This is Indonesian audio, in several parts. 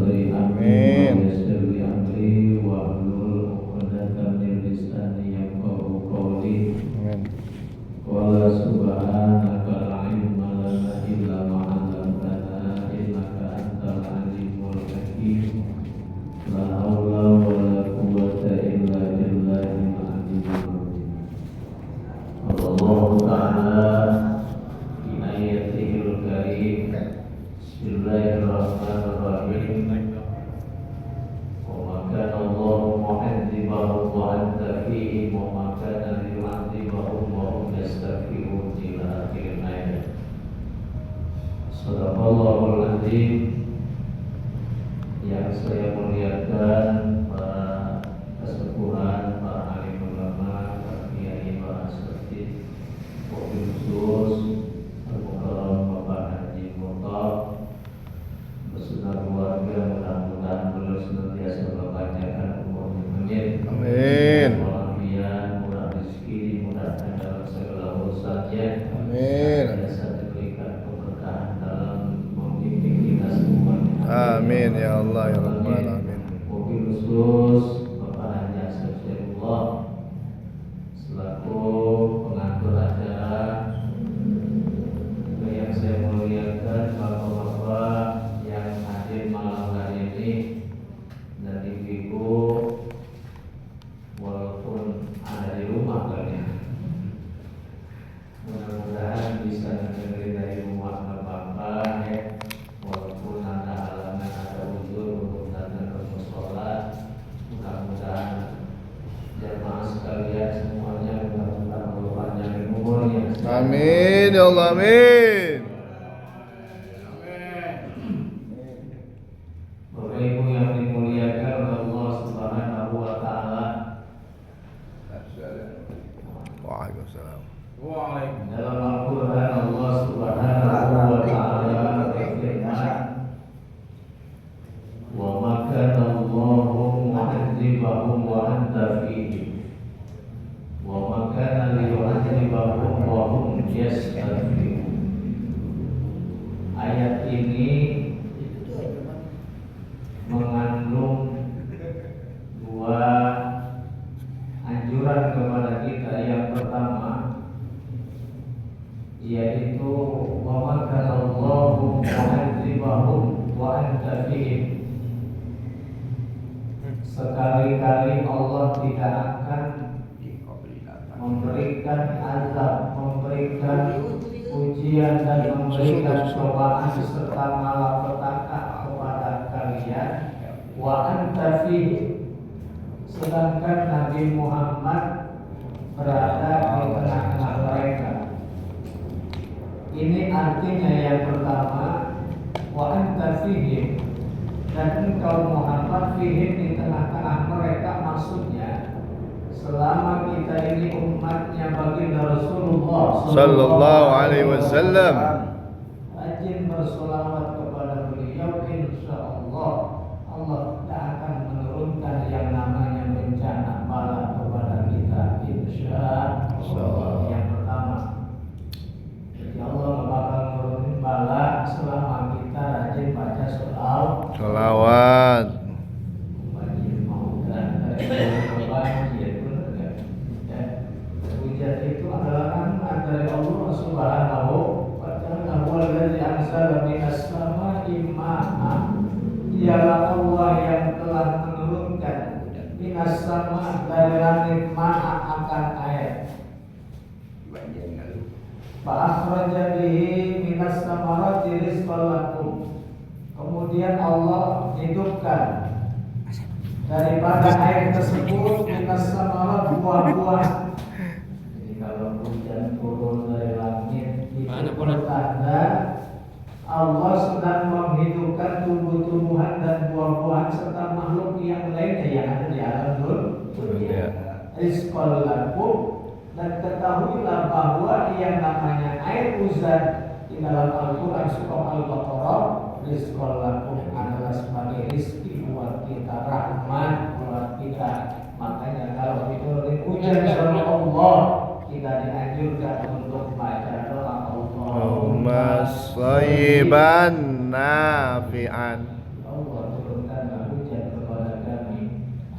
صدري Amin. ويسر لي أمري واحلل عقدة من لساني يفقهوا قولي Amin. قال سبحانك لا علم لنا إلا ما علمتنا إنك أنت العليم الحكيم لا حول ولا قوة إلا بالله العلي العظيم الله تعالى في آياته الكريم بسم الله الرحمن الرحيم وما كان الله معذبهم وأنت فيهم وما كان ليعذبهم وهم يستغفرون إلى آخر الآية. Sadaqallahul Azim. Yang saya muliakan para kesepuhan, para alim ulama, para kiai, para asatidz, wabil khusus Al-Mukarram Bapak Haji Muhtar beserta keluarga, mudah-mudahan beliau senantiasa membacakan umurnya. Amin. Walafiat, murah rezeki, mudahkan dalam segala urusannya. Amin. Biasa diberikan keberkahan dalam membimbing kita semuanya. Amin ya Allah ya Rabbal alamin. Wabil khusus Bapak Haji Asyafiullah selaku pengatur acara. Juga yang saya muliakan bapak-bapak yang hadir malam hari ini dan ibu-ibu walaupun ada di rumah kalian. Mudah-mudahan bisa dengerin dari rumah bapak ya, walaupun ada halangan, ada uzur untuk datang ke mushola. Mudah-mudahan jamaah sekalian semuanya mudah-mudahan Allah panjangin umurnya. Amin ya Allah amin. Bapak Ibu yang dimuliakan oleh Allah Subhanahu wa taala, Waalaikumsalam. dalam Al-Qur'an Allah Subhanahu wa taala berfirman, "Wa ma kana Allahu mu'adzibahum wa anta fihim, wa ma kana liyu'adzibahum wa hum yastaghfirun." Ayat ini mengandung dua anjuran kepada kita. Yang pertama yaitu wa ma kana Allahu mu'adzibahum wa anta fihim. Sekali-kali Allah tidak akan memberikan azab, memberikan ujian dan memberikan cobaan serta malapetaka kepada kalian wa anta fihim, sedangkan Nabi Muhammad berada di tengah-tengah mereka. Ini artinya yang pertama wa anta fihim, dan engkau Muhammad fihim di tengah-tengah mereka, maksudnya selama kita ini umatnya baginda Rasulullah Sallallahu alaihi wasallam. rajin bersolawat kepada beliau, insyaallah Allah tidak akan menurunkan yang namanya bencana bala kepada kita, insyaallah. Yang pertama, jadi Allah tidak bakal menurunin bala selama kita rajin baca Sholawat. Banjir mau dan banjir pun enggak. Hujan itu adalah rahmat dari Allah Subhanahu wa taala. Wallazi anzala minas samaa'i ma'an. Dialah Allah yang telah menurunkan minas sama' dari langit ma'an akan air. Fa akhraja bihi minas samarati rizqan lakum. Kemudian Allah hidupkan daripada air tersebut minas samarat buah-buah. Jadi kalau hujan turun dari langit itu pertanda Allah sedang menghidupkan tumbuh-tumbuhan dan buah-buahan serta makhluk yang lainnya yang ada di alam dunia. Rizqan lakum, dan ketahuilah bahwa yang namanya air hujan di dalam Al-Quran surah Al-Baqarah, rizqan lakum adalah sebagai rizki buat kita, rahmat buat kita. Makanya kalau diturunin hujan sama Allah, kita dianjurkan untuk baca doa Allahumma shayyiban nafi'an. Allah turun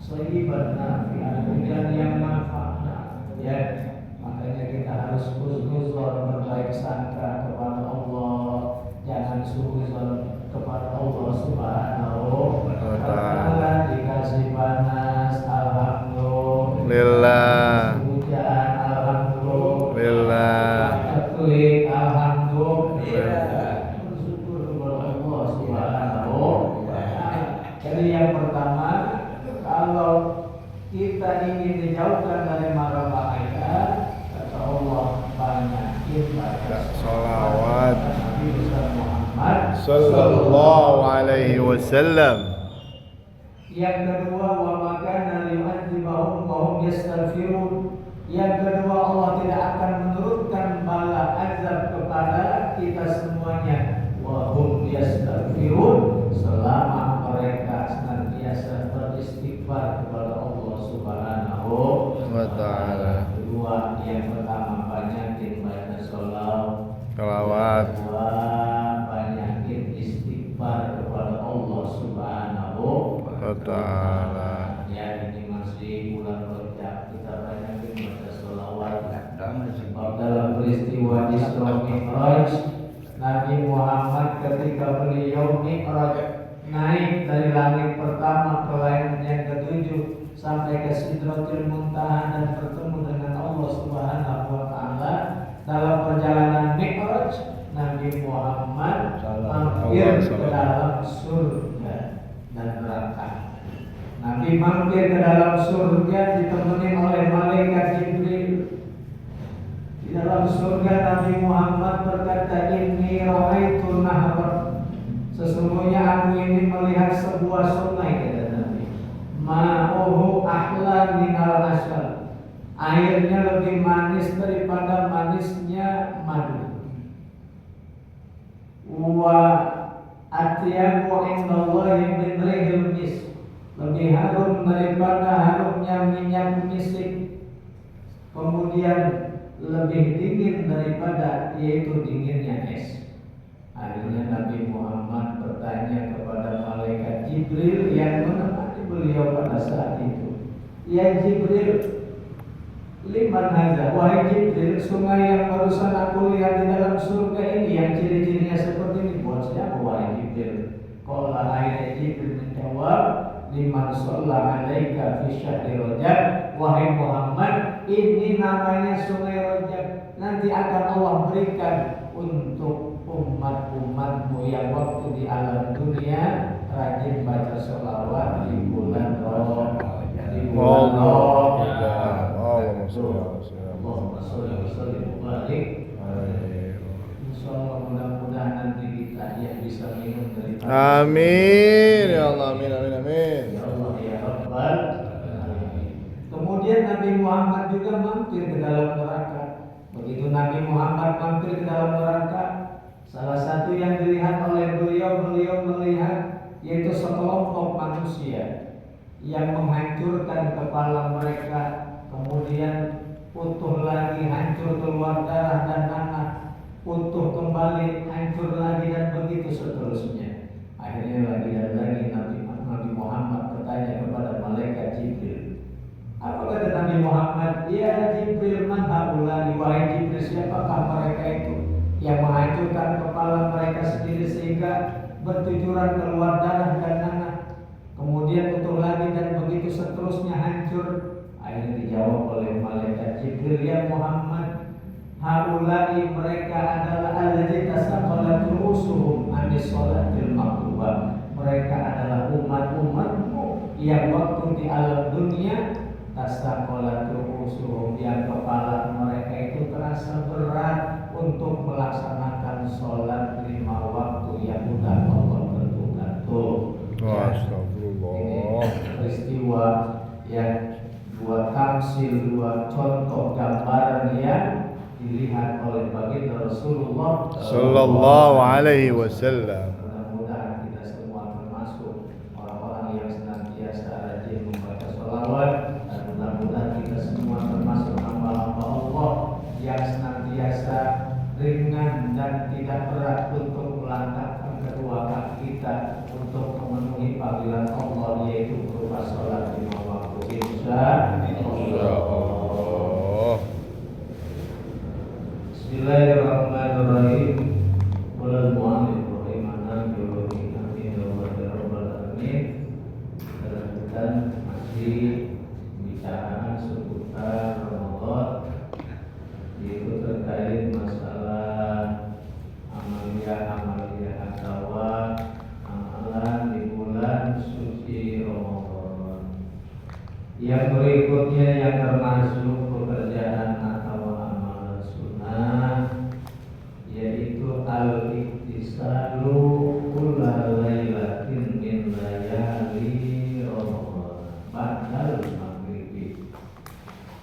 shayyiban nafi'an, hujan yang manfaat. Ya, makanya kita harus husnuzon, berbaik sangka kepada Allah, jangan suudzon kepada Allah Subhanahu wa taala. Dikasih panas, alhamdulillah. Hujan, alhamdulillah. Klik, alhamdulillah. Bersyukur kepada Allah Subhanahu wa taala. Jadi yang pertama, kalau kita ingin dijauhkan dari mara bahaya, kata Allah, banyakin baca Salawat Nabi Muhammad sallallahu alaihi wasallam. Yang kedua, wa makana liyu'adzibahum wa hum yastaghfirun. Yang kedua, Allah tidak akan menurunkan bala azab kepada kita semuanya. Wa hum yastaghfirun, selama mereka senantiasa beristighfar kepada Allah Subhanahu Wa ta'ala. Kedua, yang pertama, banyakin baca Salawat. Kedua, banyakin istighfar kepada Allah Subhanahu Wa ta'ala. Ya, ini masih bulan Rajab, kita banyakin baca sholawat. Sebab dalam peristiwa Isra Mi'raj, Nabi Muhammad ketika beliau Mi'raj, naik dari langit pertama ke langit yang ketujuh sampai ke Sidratul Muntaha dan bertemu dengan Allah Subhanahu wa taala. Dalam perjalanan Mi'raj, Nabi Muhammad mampir ke dalam surga dan neraka. Nabi mampir ke dalam surga ditemani oleh malaikat Jibril. Di dalam surga Nabi Muhammad berkata, "Inni ra'aitu nahran." Sesungguhnya aku ini melihat sebuah sungai, kata Nabi. Ma'uhu ahla minal asal. Airnya lebih manis daripada manisnya madu. Wa atyabu indallahi min rihil misk. Lebih harum daripada harumnya minyak misik. Kemudian lebih dingin daripada, yaitu dinginnya es. Akhirnya Nabi Muhammad bertanya kepada malaikat Jibril yang menemani beliau pada saat itu, "Ya Jibril, liman hadza?" Wahai Jibril, sungai yang barusan aku lihat di dalam surga ini yang ciri-cirinya seperti ini, buat siapa wahai Jibril? Qala, akhirnya Jibril menjawab, "Liman shalla alaika fi syahri Rajab." Wahai Muhammad, ini namanya sungai Rajab. Nanti akan Allah berikan untuk umat-umatmu yang waktu di alam dunia rajin baca sholawat di bulan Rajab. Allahumma sholli wa sallim. Insyaallah mudah-mudahan nanti kita yang bisa minum dari Amin ya Allah, amin amin amin. Ya Allah ya Rabbal alamin. Kemudian Nabi Muhammad juga mampir ke dalam neraka. Begitu Nabi Muhammad mampir ke dalam neraka, salah satu yang dilihat oleh beliau melihat yaitu sekelompok manusia yang menghancurkan kepala mereka, kemudian utuh lagi, hancur keluar darah dan nanah, utuh kembali, hancur lagi, dan begitu seterusnya. Akhirnya lagi dan lagi Nabi Muhammad bertanya kepada malaikat Jibril. Apa kata Nabi Muhammad? Ya Jibril, man haulani, wahai Jibril, siapakah mereka itu yang menghancurkan kepala mereka sendiri sehingga bertujuran keluar darah dan nanah, kemudian utuh lagi dan begitu seterusnya hancur. Akhirnya dijawab oleh malaikat Jibril, ya Muhammad, haulai, mereka adalah alladzina tasaqalat rusuhum anis sholatil maktubah. Mereka adalah umat-umatmu yang waktu di alam dunia tasaqalat rusuhum, yang kepala mereka itu terasa berat untuk melaksanakan sholat 5 waktu yang sudah Allah tentukan. Astagfirullah. Ini peristiwa yang dua tamsil, dua contoh gambaran yang dilihat oleh baginda Rasulullah Sallallahu alaihi wasallam. Mudah-mudahan kita semua termasuk orang-orang yang senantiasa rajin membaca sholawat, dan mudah-mudahan kita semua termasuk hamba-hamba Allah yang senantiasa ringan dan tidak berat bergerak untuk melangkahkan kedua kaki kita untuk memenuhi panggilan Allah, yaitu berupa sholat lima waktu. Insyaallah. Bismillahirrahmanirrahim. Qala al-mu'allif rahimahullah biwajhi amin wa rabbal alamin. Lanjutan masih pembicaraan seputar Ramadan, yaitu terkait masalah amalia atau amalan di bulan suci Ramadan. Yang berikutnya yang termasuk pekerjaan atau amalan sunnah, yaitu al-iktisalu kulla lailatin min layali Ramadan ba'dal maghribi.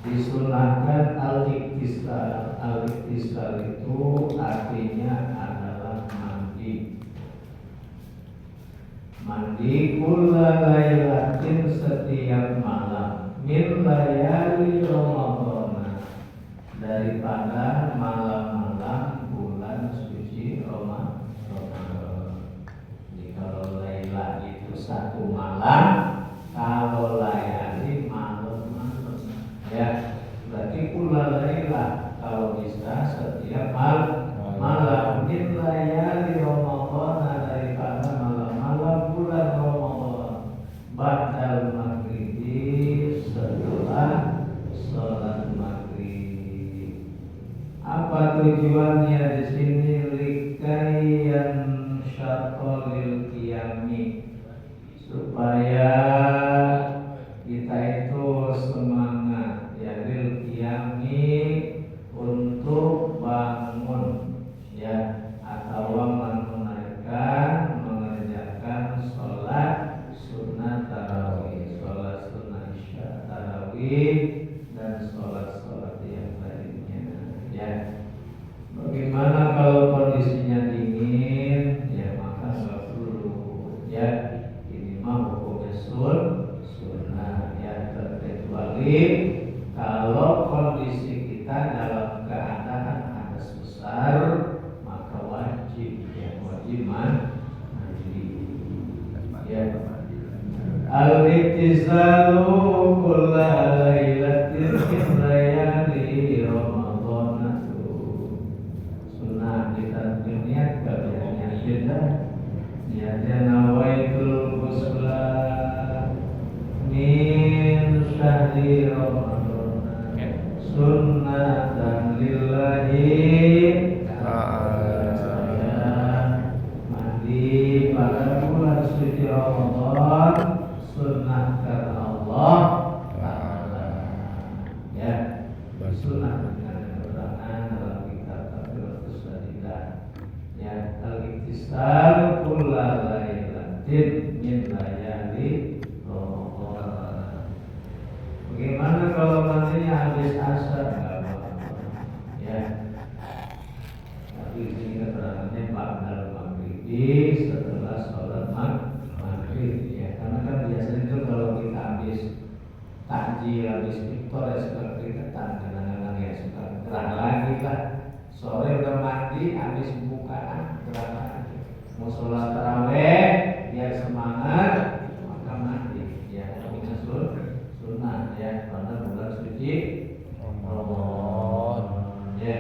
Disunahkan al-iktisal. Al-iktisal itu artinya adalah mandi. Mandi kulla lailatin setiap malam min layali Ramadan, daripada malam-malam bulan suci Ramadan. Jadi kalau laila itu satu malam, kalau layali malam-malam, ya berarti kulla laila kalau bisa setiap malam min layali Ramadan, daripada malam-malam bulan Ramadan ba'dal maghribi, setelah sholat maghrib. Apa tujuannya di sini? Likayan syarqalil qiyami, supaya kita itu semangat ya lil qiyami, untuk bangun ya, atau menunaikan mengerjakan sholat sunnah tarawih, sholat sunnah isya tarawih, dan sholat-sholat yang lainnya ya. Bagaimana kalau kondisinya dingin? Ya maka nggak perlu ya. Ini mah hukumnya sunnah ya, terkecuali kalau kondisi kita dalam keadaan hadas besar, maka wajib ya, wajib mandi ya. Al-iktisalu kulla lailatin min layali Ramadan. Sunnah kita niat kerjanya kita niatnya nawaitul ghusla min syahri Ramadan sunnatan lillahi ta'ala. Saya mandi pada bulan suci Ramadan, sunnah karena Allah Ta'ala ya. Sunnah dengan keterangan dalam kitab Tafsirus Sadidah ya. Al-iktisal kulla lailatin min layali Ramadan. Bagaimana kalau mandinya habis asar? Enggak apa-apa ya. Tapi di sini keterangannya ba'dal maghribi, setelah sholat maghrib ya. Karena kan biasanya itu kalau kita habis takjil, habis iftar ya suka keringetan, kadang-kadang ya suka gerah lagi lah. Sore udah mandi, habis bukaan gerah lagi. Mau sholat tarawih biar semangat, maka mandi ya. Hukumnya sunnah ya, pada bulan suci Ramadan ya.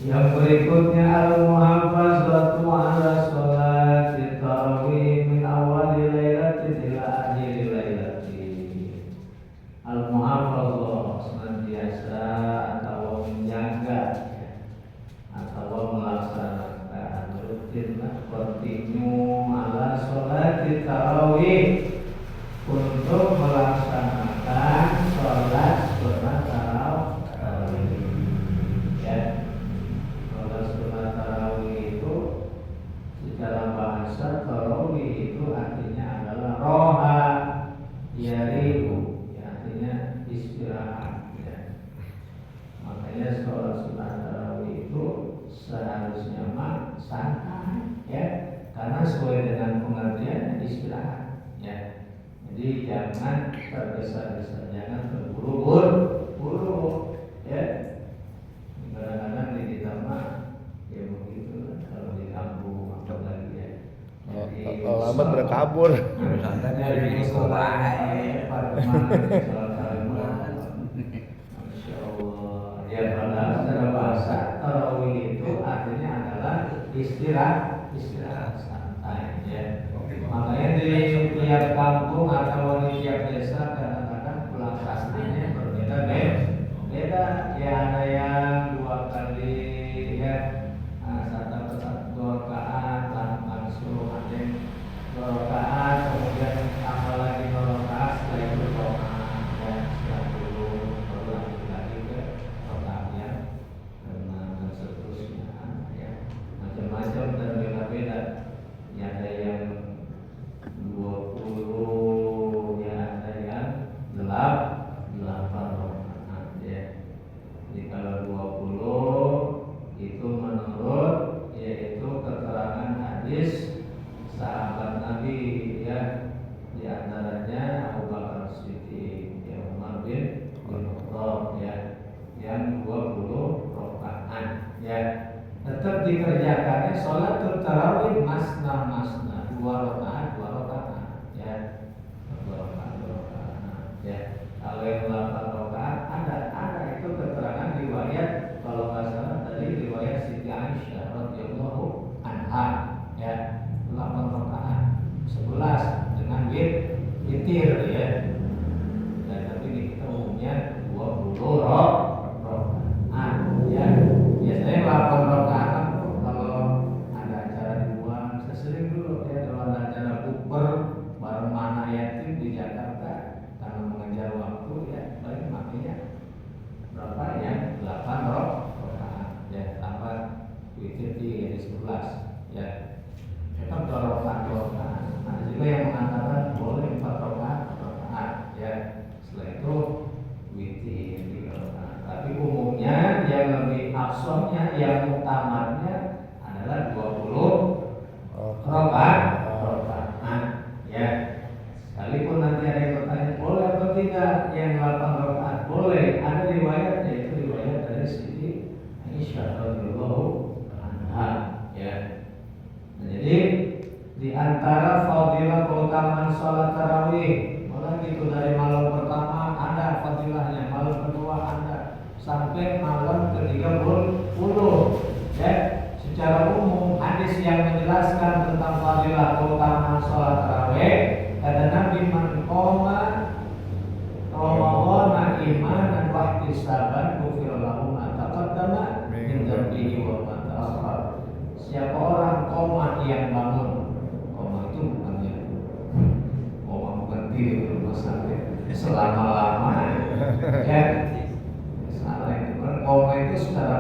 Yang berikutnya al-muhafazatu ala sholati tarawih min awali lailatin ila akhiri lailatin. Al-muhafazah senantiasa atau menjaga ya, atau melaksanakan rutin kontinu ala sholati tarawih, untuk melaksanakan sholat sunnah tarawih ya. Sholat sunnah tarawih itu secara bahasa tarawih itu artinya adalah roha yarihu ya, artinya istirahat ya. Makanya sholat sunnah tarawih itu seharusnya mah santai ya, karena sesuai dengan pengertian istirahat ya. Jadi jangan tergesa-gesa, jangan terburu-buru ya. Kadang-kadang di kita mah Sahabat pada kabur. Dari sekolah Masya Allah. Ya pada secara bahasa tarawih itu artinya adalah istirahat santai ya. Makanya di tiap kampung atau di tiap desa kadang-kadang pulang kasarnya beda ya, ada yang 2 kali ya, satu rakaat langsung ada yang 2 rakaat, kemudian tambah lagi 2 rakaat, setelah itu doa ya, setelah dulu baru lanjut lagi ke rakaat yang dan seterusnya ya, macam-macam dan beda-beda ya, ada yang 20 ya, ada yang 8 rakaat ya. Jadi kalau 20 itu menurut yaitu keterangan hadis sahabat Nabi ya, di antaranya Abu Bakar Siddiq, ya, Umar bin Khattab ya, yang 20 rakaat ya. Tetap dikerjakannya sholat tarawih masna 2 rakaat ya, 2 rakaat ya. Kalau yang 8 rakaat ada itu keterangan riwayat, kalau nggak salah tadi riwayat Siti Aisyah radhiyallahu anha ya, 8 rakaat 11 dengan witir ya. Dan tapi di kita umumnya 20 rakaat ya. Biasanya 8 rakaat kalau ada acara di luar, bisa sering dulu ya, kalau ada acara bukber bareng mana yatim di Jakarta, karena mengejar waktu ya, paling makanya berapa ya, 8 rakaat ya, tambah witir jadi 11 ya, tetap 2 rakaat. Ada juga yang mengatakan boleh 4 rakaat ya, setelah itu witir 3 rakaat. Tapi umumnya yang lebih absonnya, yang utamarnya adalah 20 rakaat ya. Sekalipun nanti ada yang bertanya boleh atau tidak yang 8 rakaat, boleh. Ada riwayat, yaitu riwayat dari Siti Aisyah radhiyallahu anha ya. Nah, jadi di antara fadilah keutamaan sholat tarawih, mulai itu dari malam pertama ada fadilahnya, malam kedua ada, sampai malam ke-30 ya. Secara umum hadis yang menjelaskan tentang fadilah keutamaan sholat tarawih, kata Nabi, man qoma Ramadhana imanan wa ihtisaban ghufira lahu ma taqaddama min dhanbihi wa ma ta'akhkhar. Siapa orang qoma yang bangun, qoma itu bukannya qoma berhenti di rumah sakit selama-lamanya ya, salah itu. Qoma itu secara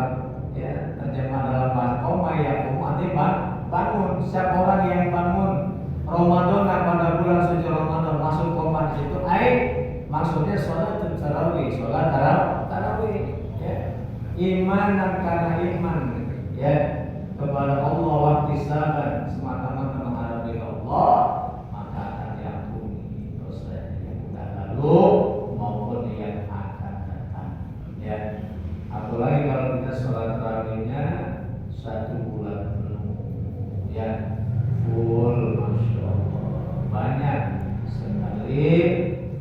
ya, terjemah dalam bahasa qoma ya, qoma artinya bangun. Siapa orang yang bangun Ramadan pada bulan suci Ramadan, masuk qoma di situ, maksudnya sholat tarawih, sholat tarawih ya, imanan karena iman ya kepada Allah, wahtisaban semata-mata mengharapkan Allah, maka akan diampuni dosa yang sudah lalu maupun yang akan datang ya. Apalagi kalau kita sholat tarawihnya 1 bulan penuh ya, full, Masya Allah, banyak sekali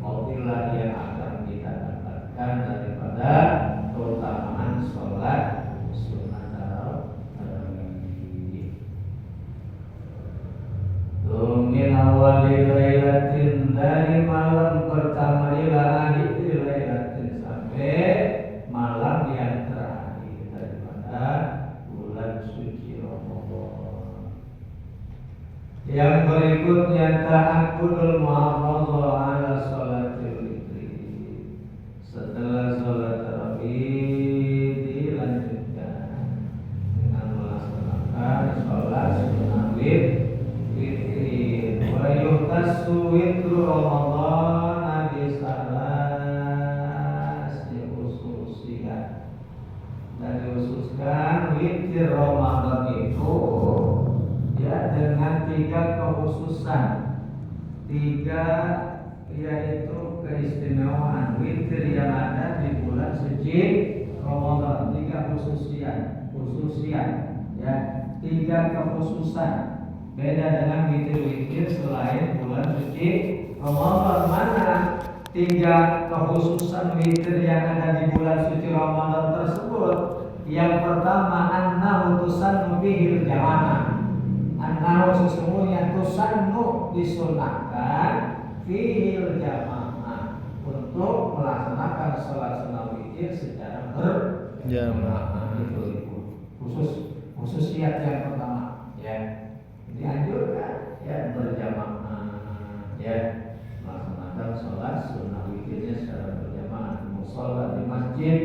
fadilah yang akan kita dapatkan daripada keutamaan sholat sunat tarawih. Min awali lailatin, dari malam pertama ila akhir lailatin, sampai malam yang terakhir daripada bulan suci Ramadan. Yang berikutnya ta'akkudul muhafadzah ala sholatil fitri. Setelah sholat tarawih dilanjutkan dengan melaksanakan sholat sunat witir. Wa yuhtassu witru Ramadan bisalas dikhususkan, dan dikhususkan witir Ramadan itu ya dengan 3 kekhususan, 3 yaitu keistimewaan witir yang ada di bulan suci Ramadan. 3 khususian ya, 3 kekhususan. Beda dengan witir-witir selain bulan suci Ramadan. Mana tiga kekhususan witir yang ada di bulan suci Ramadan tersebut? Yang pertama, annahu tusannu bihil jamaah. Annahu sesungguhnya tusannu disunahkan bihil jamaah untuk melaksanakan sholat sunnah witir secara berjamaah. Itu khususiyat yang pertama, ya. Dianjurkan ya berjamaah, ya, melaksanakan sholat sunnah witirnya secara berjamaah di mushola, di masjid,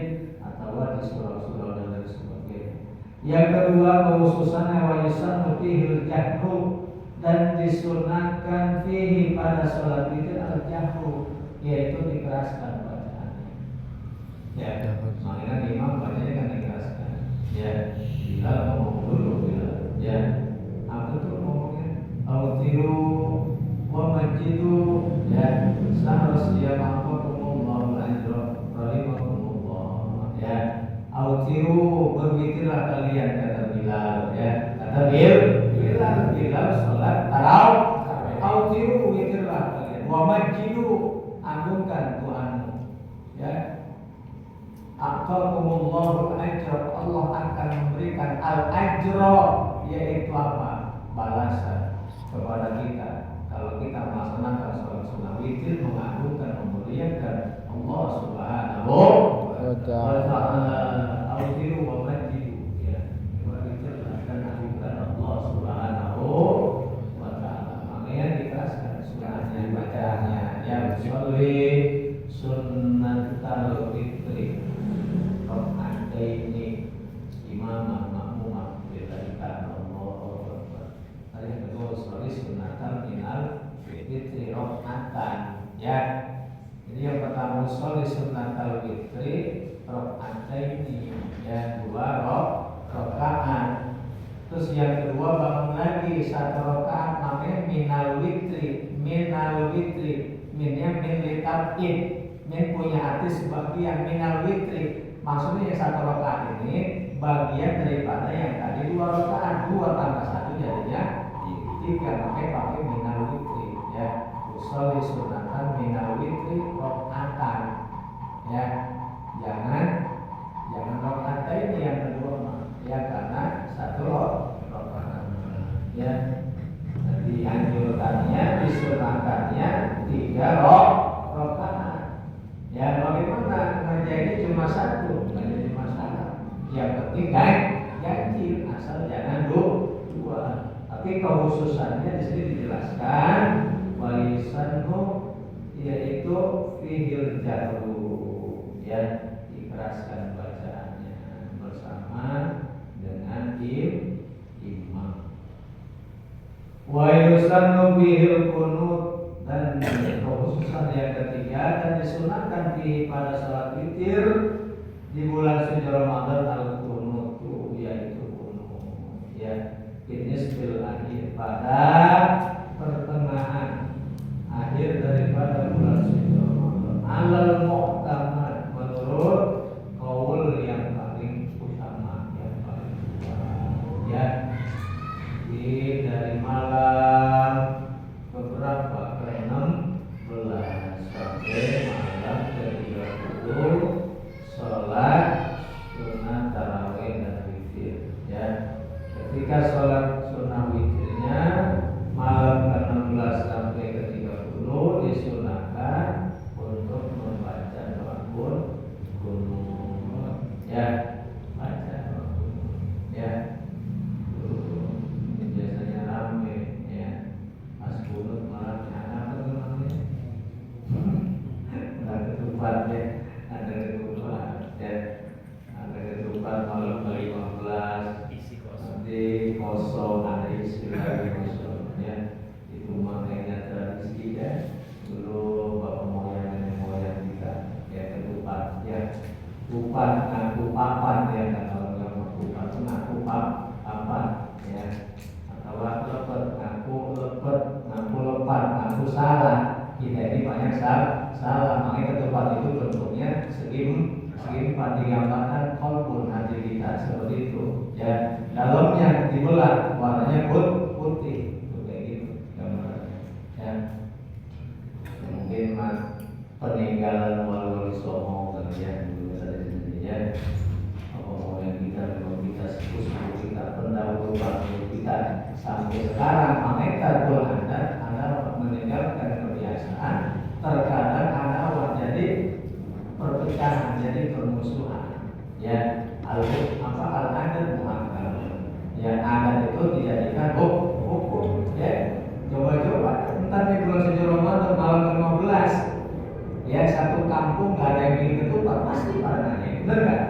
atau di surau-surau dan lain sebagainya. Yang kedua, khususannya wajisan fihil jahru, dan disunahkan fihi pada sholat witir al jahru, yaitu dikeraskan bacaannya. Ya, makanya imam bacanya kan dikeraskan. Ya, bila ngomong dulu, ya. Apa tuh ngomongnya? Autiru wa majidu, ya, seharusnya mampukumullah ajra rahimahumullah, ya. Autiru, berwitirlah kalian, kata Bilal, ya. Kata Bilal salat tarawih. Autiru, witirlah kalian. Wa majidu, agungkan Tuhanmu, ya. Aqtakumullahu ajra, Allah akan memberikan al-ajra, yaitu apa? Balasan kepada kita kalau kita melaksanakan sholat sunnah witir, mengagungkan, memuliakan Allah Subhanahu wa ta'ala. Autiru wa majidu, ya, witir dan agungkan Allah Subhanahu wa ta'ala. Makanya dikeraskan sunnahnya, bacaannya, ya, sholli sunnatal fitri raka'ataini imamah ma'mumah bidzalika Allahu akbar. Yang kedua, sholli sunnatal minal fitri raka'atan, ya. Jadi yang pertama, sholli sunnatal fitri raka'ataini, ya, 2 rakaat. Terus yang kedua, bangun lagi 1 rakaat, namanya minal witri. Minnya min litab'id, min punya arti sebagian, minal witri. Maksudnya 1 rakaat ini bagian daripada yang tadi 2 rakaat. 2 tambah 1 jadinya 3, makanya pakai minal witri, ya. Sholli sunatan minal witri rakaatan, ya. Jangan rakaat ini yang kedua, ya, karena 1 rakaat, ya. Jadi anjurkannya, disunahkannya 3 rakaat. Ya, bagaimana menjadi cuma 1? Menjadi masalah. Yang penting ganjil, asal jangan 2. Tapi kekhususannya di sini dijelaskan walisanmu, yaitu fihil jahru, ya, dikeraskan bacaannya bersama dengan imam. Wa yusannu bihil qunut, dan kekhususan yang ketiga, dan disunahkan pada salat witir di bulan suci Ramadan al-qunut, yaitu qunut, ya, binisbil akhir, pada pertengahan akhir daripada bulan suci Ramadan, alal muhtamad, menurut qaul yang paling utama, yang paling kuat, ya. Dari malam beberapa ke-16 sampai malam ke-30 sholat sunnah tarawih dan witir, ya. Ketika sholat sunnah witirnya malam ke-16 sampai ke-30 disunahkan untuk membaca doa qunut, ya, baca doa qunut, ya. Biasanya rame, ya, pas qunut malam apa tuh namanya? Ada ketupat, ya, ada ketupat, ya, ada ketupat malam ke-15, nanti kosong, ada isi lagi kosong, ya. Itu makanya tradisi, ya, dulu bapak moyang nenek moyang kita, ya, ketupat, ya, kupat ngaku papan, ya, kan, kalau nggak mau kupat itu ngaku papan, ya, atau lepet ngaku lepat, ngaku salah. Kita ini banyak salah, makanya ketupat itu bentuknya segi 4 digambarkan kolbun hati kita seperti itu, ya. Dalamnya dibelah warnanya putih, kita sampai sekarang mengetar bulan Anda meninggalkan kebiasaan, terkadang Anda jadi perpecahan, jadi permusuhan. Ya, al-adat muhakkam. Ya, adat itu dijadikan hukum. Ya, coba-coba entar di bulan suci Ramadan malam 15, ya satu kampung nggak ada yang bikin ketupat, pasti pada nanya, bener nggak?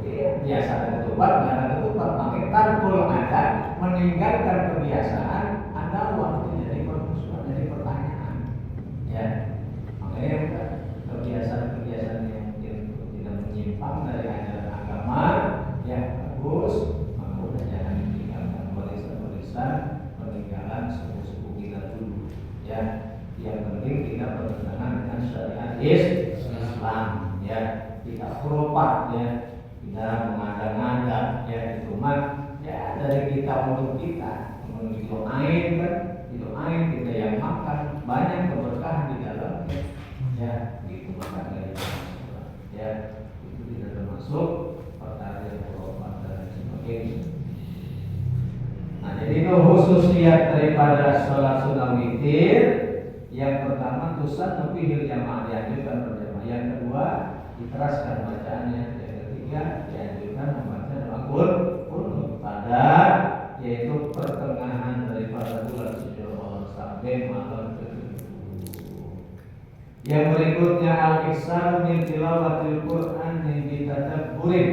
Iya, biasa ada ketupat, nggak ada ketupat, makanya tarkul adat, meninggalkan kebiasaan, ada waktu jadi permusuhan, jadi pertanyaan. Ya, makanya udah kebiasaan-kebiasaan yang mungkin tidak menyimpang dari ajaran agama, ya bagus, maka udah jangan ditinggalkan warisan-warisan peninggalan suku-suku kita dulu. Ya, yang penting kita bertentangan dengan syariat Islam. Ya, kita khurafat, ya, kita mengada-ngada, ya itu mah ya dari kita untuk kita, didoain kan, didoain kita yang makan banyak keberkahan di dalamnya. Ya, itu maka dari ya itu tidak termasuk pertanyaan khurafat dan sebagainya. Nah, jadi itu khususiyat daripada sholat sunnah witir. Yang pertama, tusan lebih jamaah, dianjurkan berjamaah. Yang kedua, diteraskan bacaannya. Yang ketiga, dianjurkan membaca doa qunut pada yaitu pertengahan daripada bulan suci Ramadan sampai malam ke-7. Yang berikutnya, al-iksar min tilawatil Qur'an min bitadabburin,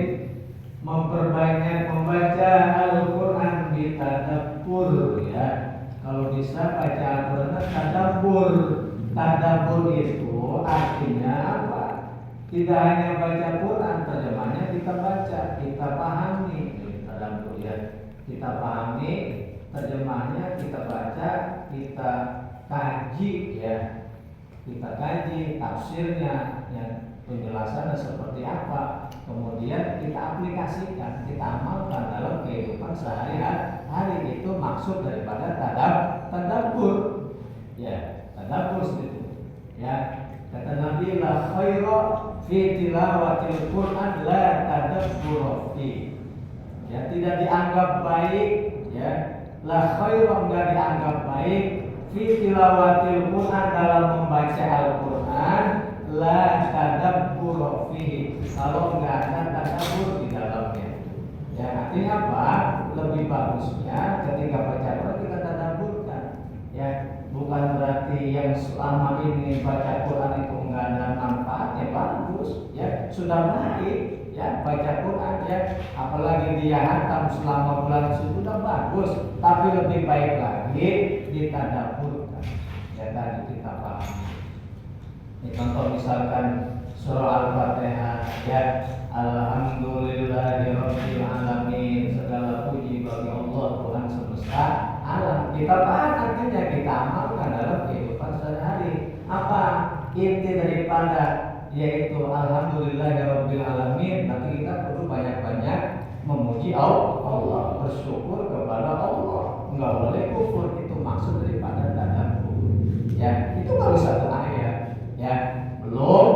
memperbanyak membaca Al-Quran bitadabbur, ya. Kalau bisa baca Al-Quran tadabbur. Tadabbur itu artinya apa? Tidak hanya baca Quran, terjemahnya kita baca, kita pahami. Tadabbur, ya. Kita pahami, terjemahnya kita baca, kita kaji, ya. Kita kaji tafsirnya, ya. Penjelasannya seperti apa, kemudian kita aplikasikan, kita amalkan dalam kehidupan sehari-hari. Itu maksud daripada tadabbur, ya, tadabbur itu, ya. Kata Nabi, la khaira fi tilawatil Qur'an la tadabbur fi, ya, tidak dianggap baik, ya, la khaira enggak dianggap baik fi tilawatil Qur'an dalam membaca Al-Quran, la tadabbur fihi, kalau enggak ada tadabbur di dalamnya. Ya, artinya apa? Lebih bagusnya ketika baca Quran kita tadabburkan. Ya, bukan berarti yang selama ini baca Quran itu enggak ada manfaatnya, bagus. Ya, sudah baik. Ya, baca Quran, ya, apalagi dia hatam selama bulan suci sudah bagus. Tapi lebih baik lagi ditadabburkan. Ya, tadi kita paham. Contoh misalkan surah Al-Fatihah, ya, Alhamdulillahirabbil alamin, segala puji bagi Allah Tuhan semesta alam. Kita paham artinya, kita amalkan dalam kehidupan sehari-hari. Apa inti daripada yaitu Alhamdulillahirabbil alamin? Nanti kita perlu banyak-banyak memuji Allah, bersyukur kepada Allah. Enggak boleh kufur, itu maksud daripada tadabbur. Ya, itu baru satu ayat. Ya, belum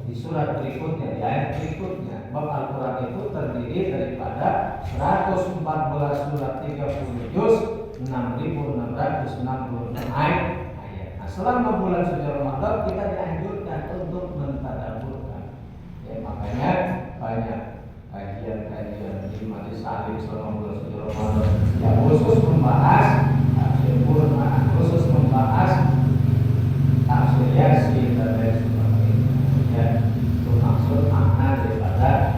di surat berikutnya, di ayat berikutnya. Bab Al-Quran itu terdiri daripada 114 surat, 30 juz, 6.666 ayat. Nah, selama bulan suci Ramadan kita dianjurkan untuk mentadabburkan. Ya, makanya banyak kajian-kajian di majelis taklim selama bulan suci Ramadan yang khusus membahas tafsir Quran, khusus membahas tafsir Yasin dan lain sebagainya. Ya, itu maksud makna daripada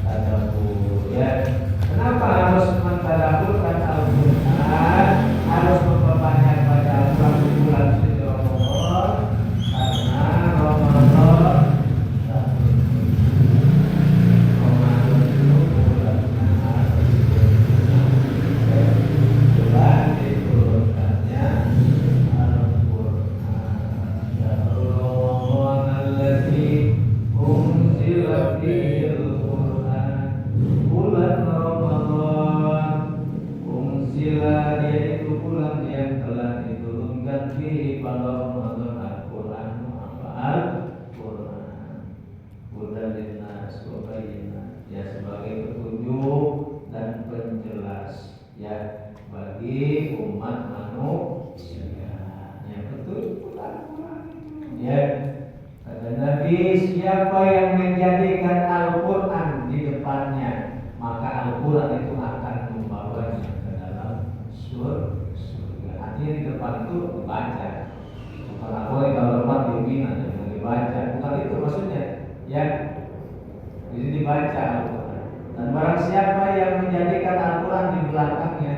tadabbur. Ya, kenapa harus mentadabburkan Al-Quran, harus memperbanyak baca Al-Quran di bulan suci Ramadan? Karena Ramadan ya bagi umat manusia. Yang betul Al-Quran ya. Kata Nabi, siapa yang menjadikan Al-Quran di depannya, maka Al-Quran itu akan membawanya ke dalam surga. Artinya di depan itu dibaca. Bukan aku kalau lepas bimbingan jangan dibaca. Bukan itu maksudnya. Ya, jadi dibaca Al-Quran. Dan barang siapa yang menjadikan Al-Quran di belakangnya,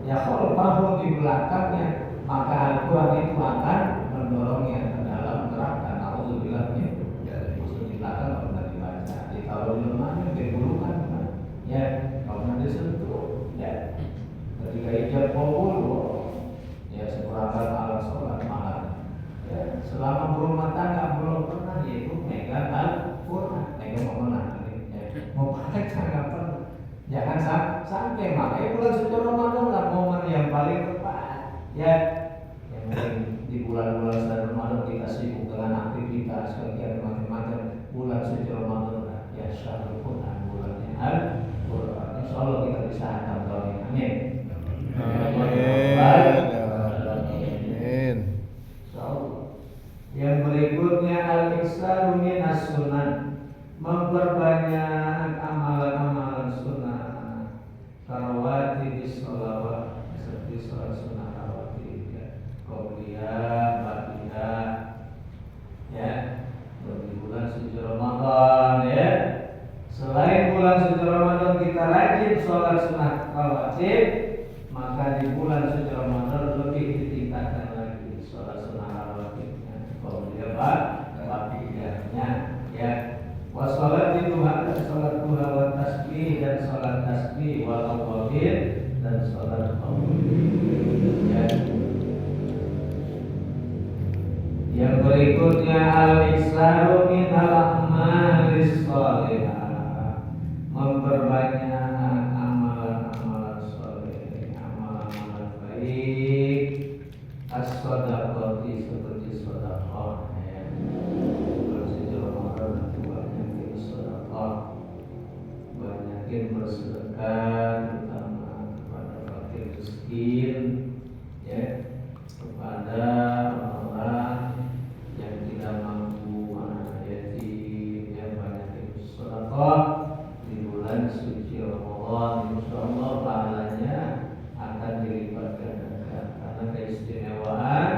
ya khalfahu di belakangnya, maka Al-Quran itu akan mendorongnya ke dalam neraka. Alhamdulillah ya, maksud di belakang pernah dibaca. Jadi kalau di lemahnya dibulukan, ya kalau nanti sentuh, ya ketika ijab kabul, ya seperangkat alat sholat malam. Ya, selama berumah tangga belum pernah yaitu megang Al-Quran, megang mengenal, ya, mau baca nggak pernah. Jangan sampai makanya bulan suci Ramadan lah momen yang paling tepat, ya. Yang mungkin di bulan-bulan Ramadan kita sibuk dengan aktivitas kegiatan macam-macam. Bulan suci Ramadan lah, ya syahrul Quran, bulannya Al-Quran. Insya Allah kita bisa hatam tahun ini. Amin. Amin. Yang berikutnya al-iktsaru minas sunan, memperbanyak amalan-amalan sunnah, karawati sholawat seperti sholat sunnah rawatib, ya, qabliyah, ba'diyah, ya, di bulan suci Ramadan, ya. Selain bulan suci Ramadan kita rajin sholat sunnah rawatib, maka di bulan suci Ramadan lebih ditingkatkan lagi sholat sunnah rawatibnya, qabliyah, ba'diyahnya, ya. Wassalat duha, sholat duha wa tasbih, dan sholat tasbih wal awwabin, dan sholat awwabin, ya. Yang berikutnya al-iktsaru minal a'malis shalihah, memperbanyak amalan-amalan shalih, amalan-amalan baik, as-shadaqati seperti sedekah, ya. Banyakin bersedekah terutama kepada fakir miskin, ya, kepada orang yang tidak mampu, anak yatim, yang banyakin sedekah di bulan suci Ramadan. Insyaallah pahalanya akan dilipat gandakan karena keistimewaan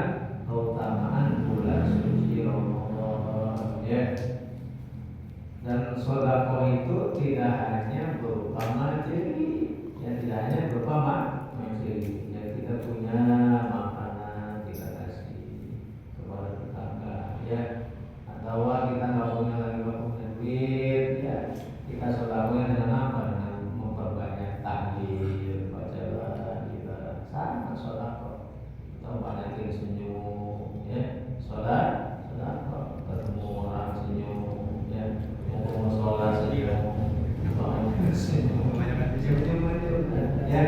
keutamaan bulan suci Ramadan, ya. Dan sedekah itu tidak hanya berupa materi, ya, tidak hanya berupa materi, ya, kita punya makanan kita kasih kepada tetangga, ya, atau kita nggak punya lagi, nggak punya duit, ya, kita sedekahnya dengan apa? Dengan memperbanyak takbir, baca kita sama sedekah, atau banyakin senyum, ya, sedekah, ketemu orang senyum, ya. Sholat ya,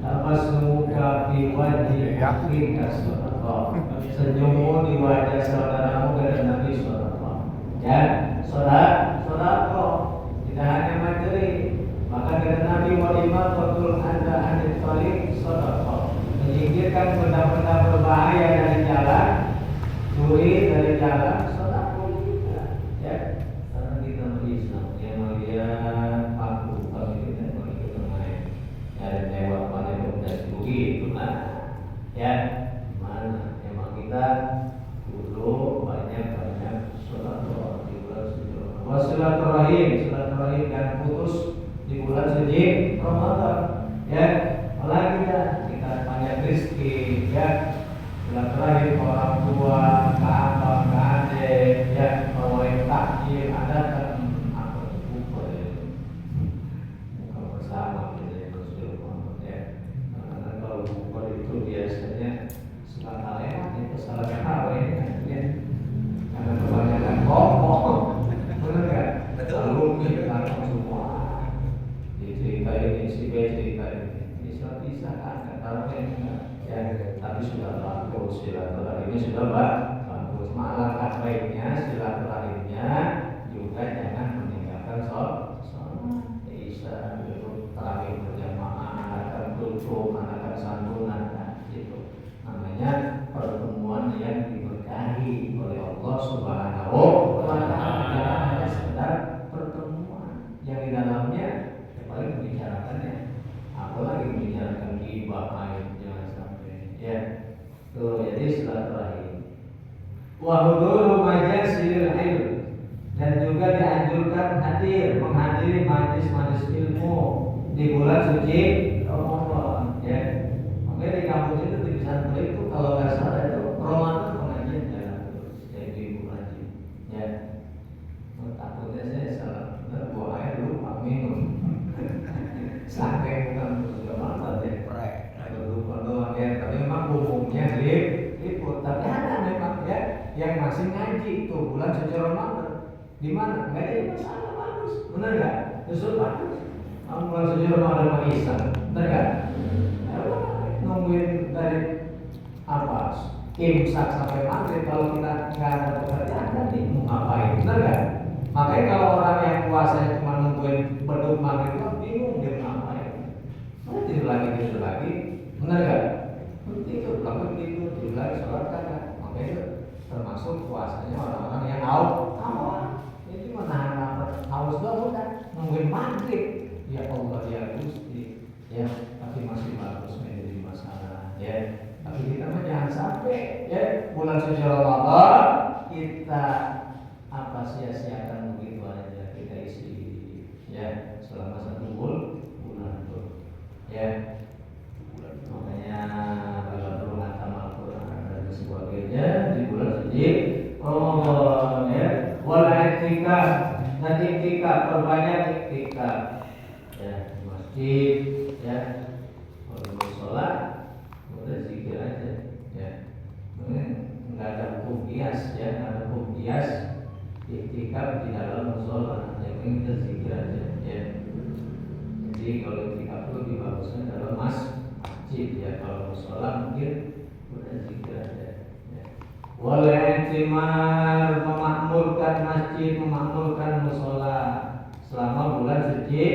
tabasmuka fi wajhi akhika sadaqah, senyummu di wajah saudaramu kata Nabi sallallahu, ya, sedekah tidak hanya materi, maka kata Nabi walimah qatul anda anil tariq sadaqah, menyingkirkan benda-benda berbahaya dari jalan, curi dari jalan, sedekah juga, ya. Islam yang melihat aku kami tidak melihat main, ya, lewat mana pun tidak begitu, ya, mana emang kita dulu banyak sedekah di bulan suci Ramadan. Silaturahim dan putus di bulan suci Ramadan, ya. Apalagi kita banyak rezeki, ya, silaturahim orang tua, ke abang, ke adik, ya, bawain takjil, ada kan bersama dari Rasulullah, ya. Karena kalau buka itu biasanya suka lewat itu salah kau ini, ya. Karena kebanyakan ngomong, benar nggak? Lalu kita semua cerita ini, si B cerita ini, bisa kan? Kalau ya, tapi sudah bagus silaturahimnya, sudah bagus. Alangkah baiknya silaturahimnya juga jangan meninggalkan sholat. Terakhir berjamaah, akan tutup mengadakan santunan, nah, itu namanya pertemuan yang diberkahi oleh Allah Subhanahu wa Ta'ala. Jangan hanya sekedar pertemuan yang di dalamnya paling membicarakannya, apalagi membicarakan ghibah, jangan sampai ya. Tuh, jadi silaturahim. Wa huduru majasilil ilm, dan juga dianjurkan hadir menghadiri majlis-majlis ilmu di bulan suci Ramadan ya. Makanya di kampus itu di pesantren itu kalau nggak salah itu Ramadan pengajian jalan terus jadi ibu ngaji ya. Takutnya saya salah benar buah air lupa minum sampai bukan sudah mantap ya. Kalau lupa doang ya, tapi memang umumnya liput. Tapi ada memang ya yang masih ngaji itu bulan suci Ramadan. Di mana? Nggak ada masalah, bagus, benar nggak? Justru bagus. Bulan suci Ramadan mengisah, benar nggak? Nungguin dari apa? Imsak sampai maghrib, kalau kita nggak ada pekerjaan nanti mau ngapain, benar nggak? Makanya kalau orang yang puasanya cuma nungguin beduk maghrib, bingung dia mau ngapain. Tidur lagi, benar nggak? Tidur lagi sholat kan? Makanya itu termasuk puasanya orang-orang yang awal. Jadi menahan lapar, haus doang bukan, nungguin maghrib. Ya Allah ya Gusti, ya tapi masih bagus menjadi masalah, ya. Tapi kita mah jangan sampai ya bulan suci Ramadan kita apa sia-siakan begitu aja, kita isi ya selama 1 bulan tuh, ya. Makanya kalau perlu hatam Al-Quran dan sebagainya di bulan suci Ramadan ya. Wal i'tikaf, dan i'tikaf, perbanyak i'tikaf ya, di masjid ya, kalau mau sholat udah zikir aja ya. Nggak ada hukum kias ya, nggak ada hukum kias i'tikaf di dalam sholat, yang penting kita zikir aja ya. Jadi kalau i'tikaf itu lebih bagusnya dalam masjid ya, kalau mau sholat mungkin udah zikir aja ya. Wal i'timar, memakmurkan masjid, memakmurkan mushola selama bulan suci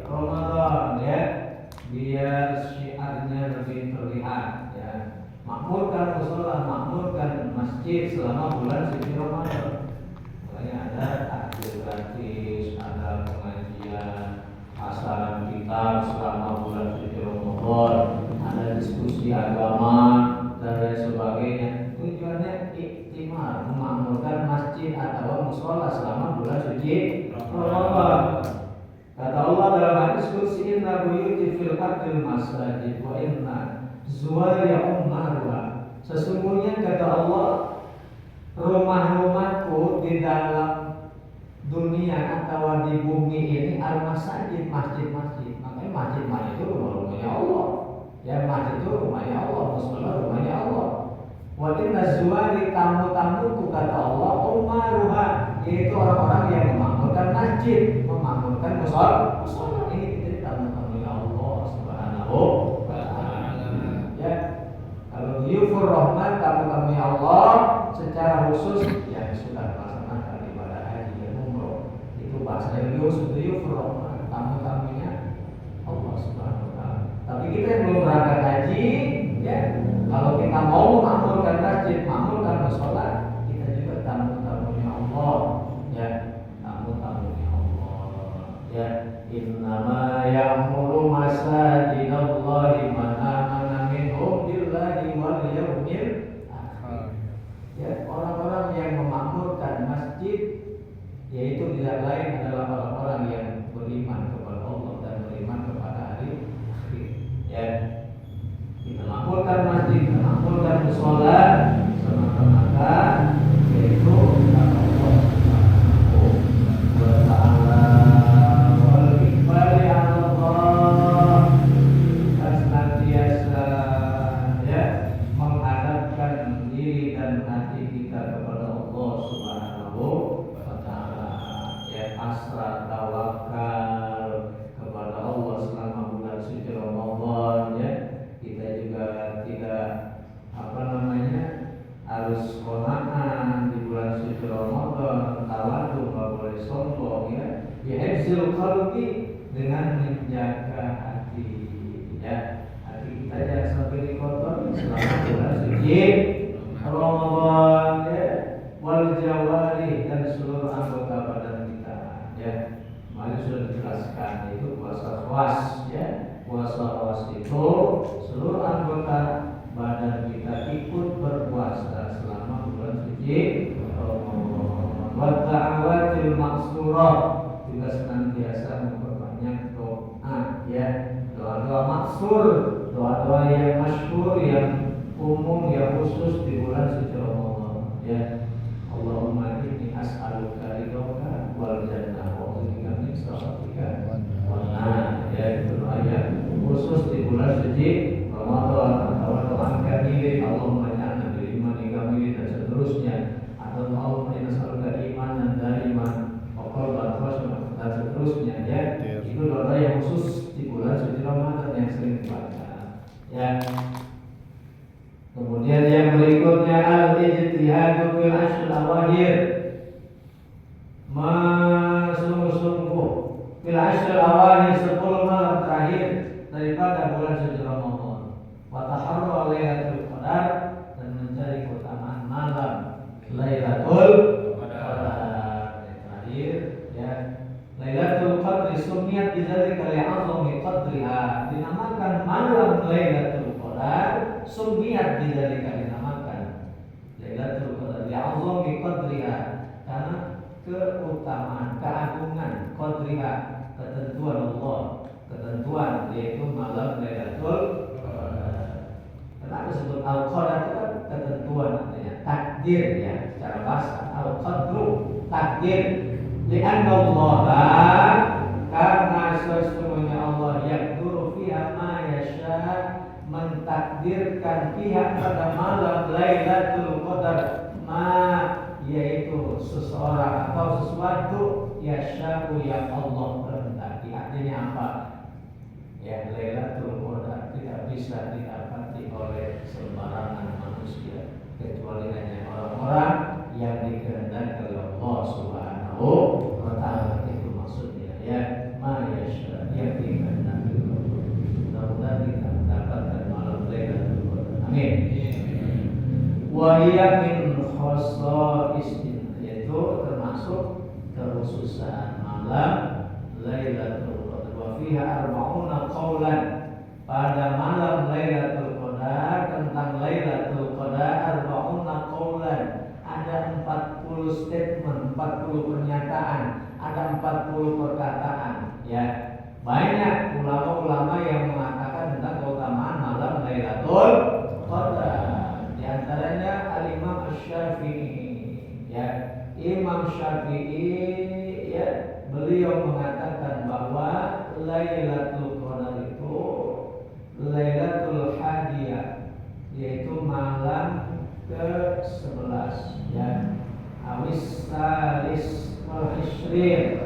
Ramadan ya, biar syiarnya lebih terlihat ya. Makmurkan mushola, makmurkan masjid selama bulan suci Ramadan. Makanya ada takjil gratis, ada pengajian, hafalan kitab selama bulan suci Ramadan, ada diskusi agama dan lain sebagainya. Tujuannya iktimar, memakmurkan masjid atau mushola selama bulan suci Ramadan. Kata Allah dalam hadis qudsi, inna buyuti fil ardil masajid wa inna zuwariya ummarwa. Sesungguhnya kata Allah, rumah-rumahku di dalam dunia atau di bumi ini al-masajid, masjid-masjid. Makanya masjid-masjid itu rumah-rumahnya Allah. Ya, masjid itu rumahnya Allah, mushola rumahnya Allah. Wa inna zuwari, tamu-tamuku kata Allah, ummaruha, yaitu orang-orang yang memakmurkan masjid, memakmurkan mushola. Ini jadi tamu-tamunya Allah Subhanahu wa Ta'ala. Ya, kalau yufur rahmat, tamu-tamunya Allah secara khusus yang sudah melaksanakan ibadah haji dan umroh, itu bahasanya yufur rahmat, tamu-tamunya Allah Subhanahu wa Ta'ala. Tapi kita yang belum berangkat haji, ya, kalau kita mau memakmurkan masjid, memakmurkan mushola, kita juga tamu-tamunya Allah, ya, tamu-tamunya Allah, ya. Innama ya'muru masajidallahi man amana minhum billahi wal yawmil akhir. Ya, orang-orang yang memakmurkan masjid, yaitu tidak lain adalah orang-orang yang beriman kepada Allah dan beriman kepada hari akhir, ya. Kita makmurkan masjid, kita makmurkan mushola semata-mata yaitu kata Allah Subhanahu wa Ta'ala, wal iqbali 'ala Allah, dan senantiasa ya menghadapkan diri dan hati kita kepada Allah Subhanahu wa Ta'ala, ya, pasrah tawakal suci Ramadan ya, wal jawari dan seluruh anggota badan kita ya. Mari sudah dijelaskan itu puasa khawas ya. Puasa khawas itu seluruh anggota badan kita ikut berpuasa selama bulan suci Ramadan. Wa ta'awatil maksurah, juga senantiasa memperbanyak doa ya. Doa-doa maksur, doa-doa yang masyhur, yang umum, yang khusus di bulan suci Ramadan ya. Allahumma inni as'aluka ridhoka wal jannah wa a'udzubika min sakhatika wan nar ya. Itu doa yang khusus di bulan suci Ramadan. Atau doakan diri Allahumma ja'alna bil imani kamil dan seterusnya. Atau Allahumma inna nas'aluka imanan daiman wa qalban khashi'an dan seterusnya ya. Itu doa yang khusus di bulan suci Ramadan yang sering dibaca ya. Kemudian yang berikutnya al-ijtihadu fil ashr al-awakhir, sungguh-sungguh fil ashr al-awakhir 10 malam terakhir daripada bulan suci Ramadan. Wa taharru lailatul qadar, dan mencari keutamaan malam Lailatul Qadar terakhir ya. Lailatul Qadri sunniyat bidzalika li'azami qadriha, dinamakan malam Lailatul Qadar sunniyat bidzalika, dinamakan Lailatul Qadar li'azami qadriha, karena keutamaan, keagungan qadriha, ketentuan Allah, ketentuan yaitu malam Lailatul Qadar. Kenapa disebut al-qadar? Itu kan ketentuan, artinya takdir ya, secara bahasa al-qadru takdir. Li'anna Allah, karena sesungguhnya Allah yaqduru fiha ma yasha, mentakdirkan pihak pada malam Lailatul Qadar ma, yaitu seseorang atau sesuatu yasha'u yang Allah kehendaki. Artinya apa? Ya, Lailatul Qadar tidak bisa didapati oleh sembarangan manusia, kecuali hanya orang-orang yang dikehendaki oleh Allah Subhanahu wa ta'ala. Itu maksudnya ya, ma yasha, yang dikehendaki oleh Allah. Mudah-mudahan kita mendapatkan malam Lailatul Qadar. Amin. Wa hiya min khasa'istin, yaitu termasuk kekhususan malam Lailatul Qadar. Wa fiha arba'una qaulan, pada malam Lailatul Qadar, tentang Lailatul Qadar arba'una qaulan, ada 40 statement, 40 pernyataan, ada 40 perkataan ya. Banyak ulama-ulama yang mengatakan tentang keutamaan malam Lailatul Qadar. Di antaranya Al-Imam Asy-Syafi'i ya. Imam Syafi'i ya, beliau mengatakan bahwa Lailatul Qadar itu Lailatul Hadiyah, yaitu malam ke-11 ya. Awis salis wal ishrin,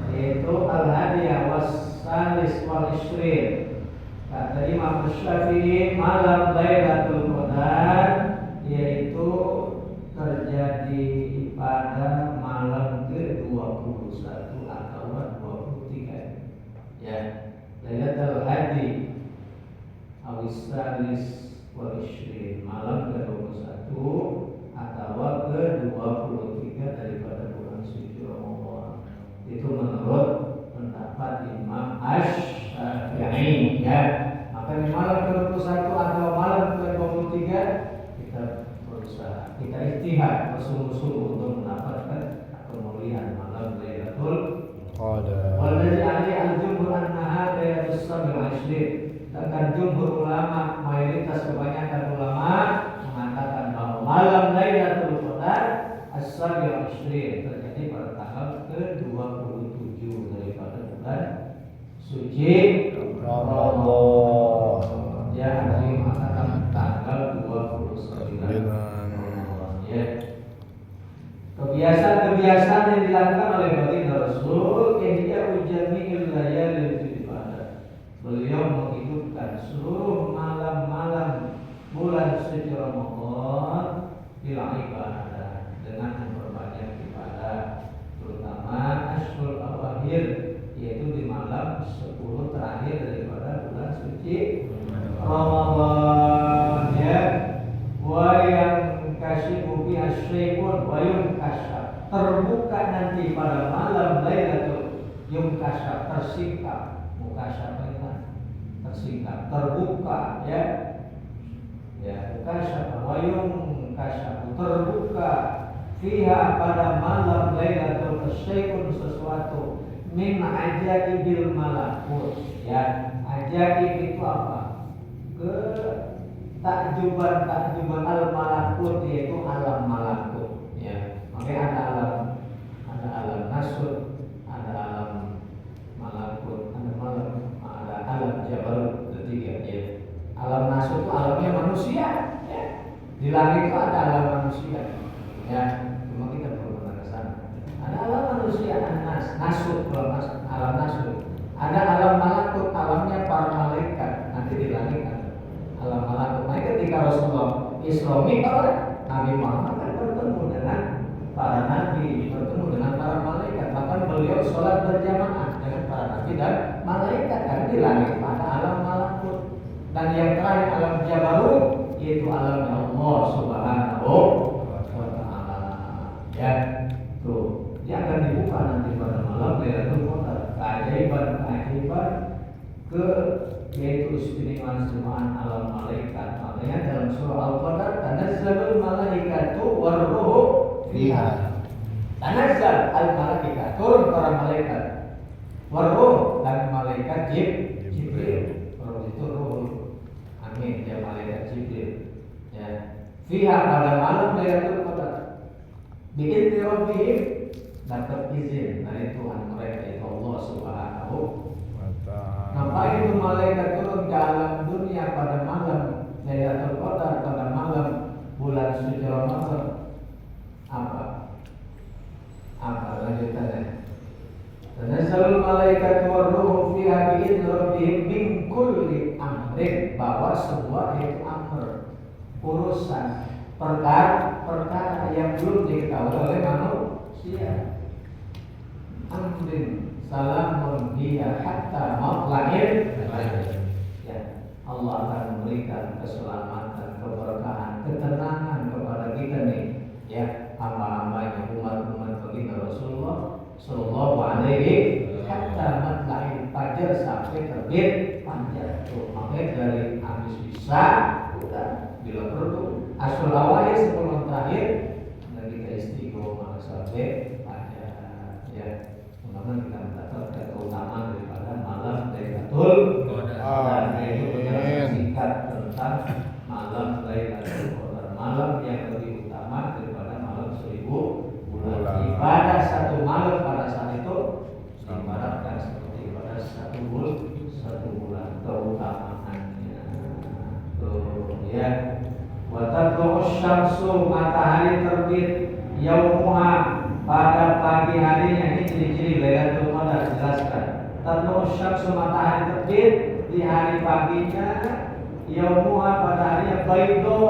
yaitu al-hadiyah was salis wal ishrin. Kata Imam Syafi'i, malam Lailatul Qadar yaitu terjadi pada malam ke-21 atau 23 ya. Lailatul Hadi awis salis wal ishrin, malam ke-21 atau ke-23 daripada bulan suci Ramadan. Itu menurut pendapat Imam Asy-Syafi'i ya. Maka di malam ke-21 atau malam ke-23 kita berusaha, kita ijtihad bersungguh-sungguh untuk mendapatkan kemuliaan malam Lailatul Qadar. Wallazi alaihi al-jumhur annaha lailatus sabi wal ishrin. Sedangkan jumhur ulama, mayoritas kebanyakan ulama mengatakan bahwa malam Lailatul Qadar as-sabi wal ishrin terjadi pada tanggal ke-27 daripada bulan suci Ramadan. Ya, ada yang mengatakan tanggal 29 Ramadan ya. Kebiasaan-kebiasaan yang dilakukan oleh baginda Rasul ihya ujami'il layalil ibadah. Beliau menghidupkan seluruh malam-malam bulan suci Ramadan bila ibadah, dengan memperbanyak ibadah, terutama Ashhurul Awakhir, yaitu di malam 10 terakhir daripada bulan suci Ramadan ya. Wa kasyaf tersingkap, mukasyaf itu tersingkap, terbuka ya. Ya, kasyaf wayung kasyaf terbuka fiha pada malam Lailatul Qadar sesuatu min ajaibil malakut ya. Ajaib itu apa? Takjuban al malakut, yaitu alam malakut ya. Makanya ada alam nasut, ada alam malakut, ada alam jabarut, ketiga ya. Alam nasut itu alamnya manusia ya. Di langit itu ada alam manusia ya. Cuma kita belum pernah ke sana. Ada alam manusia, nasut, alam nasut. Ada alam malakut, alamnya para malaikat. Nanti di langit ada alam malakut. Nah, ketika Rasulullah Isra Mi'raj, Nabi Muhammad kan bertemu dengan para nabi, bertemu dengan para malaikat. Bahkan beliau sholat berjamaah dengan para nabi dan malaikat. Kan di langit ada alam malakut. Dan yang terakhir alam jabarut, yaitu alam Allah Subhanahu wa Ta'ala. Ya, tuh dia akan dibuka nanti pada malam Lailatul Qadar. Keajaiban yaitu istimewaan alam malaikat. Makanya dalam surah Al-Qadar, tanazzalul malaikatu warruhu fiha. Tanazzal al-malaikah, turun para malaikat. Warruh, dan malaikat Jibril. Roh itu ruh. Amin, ya malaikat Jibril. Ya. Fiha pada malam Lailatul Qadar. Bi'idzni rabbihim, dapat izin dari Tuhan mereka, yaitu Allah Subhanahu wa Ta'ala. Maka itu malaikat turun ke alam dunia pada malam Lailatul Qadar, pada malam bulan suci Ramadan. Apa lanjutannya? Tanazzalul malaikatu warruhu fiha bi'idzni rabbihim min kulli amrin, bahwa sebuah itu amr, urusan, perkara yang belum diketahui oleh manusia. Amrin salamun hiya hatta matla'il fajr. Ya, Allah akan memberikan keselamatan, keberkahan, ketenangan kepada kita nih, ya, hamba-hambanya, umat-umat baginda Rasulullah Sallallahu Alaihi hatta matla'il fajr, sampai terbit fajar. Tuh, makanya dari habis bisa, udah bila perlu asul awal sebelum terakhir, dan kita istiqomah sampai fajar. Ya, mudah-mudahan kita mendapatkan keutamaan daripada malam Lailatul Qadar. Itu penjelasan singkat tentang malam Lailatul Qadar, malam yang lebih utama daripada malam 1000 bulan. Ibadah satu malam pada saat itu diibaratkan seperti ibadah satu bulan keutamaannya. Tuh ya. Wa tatlu'us syamsu, matahari terbit, yaumuha, pada pagi harinya. Ini ciri-ciri Lailatul Qadar, jelaskan. Tatlu'us syamsu, matahari terbit di hari paginya, yaumuha, pada harinya, baydo,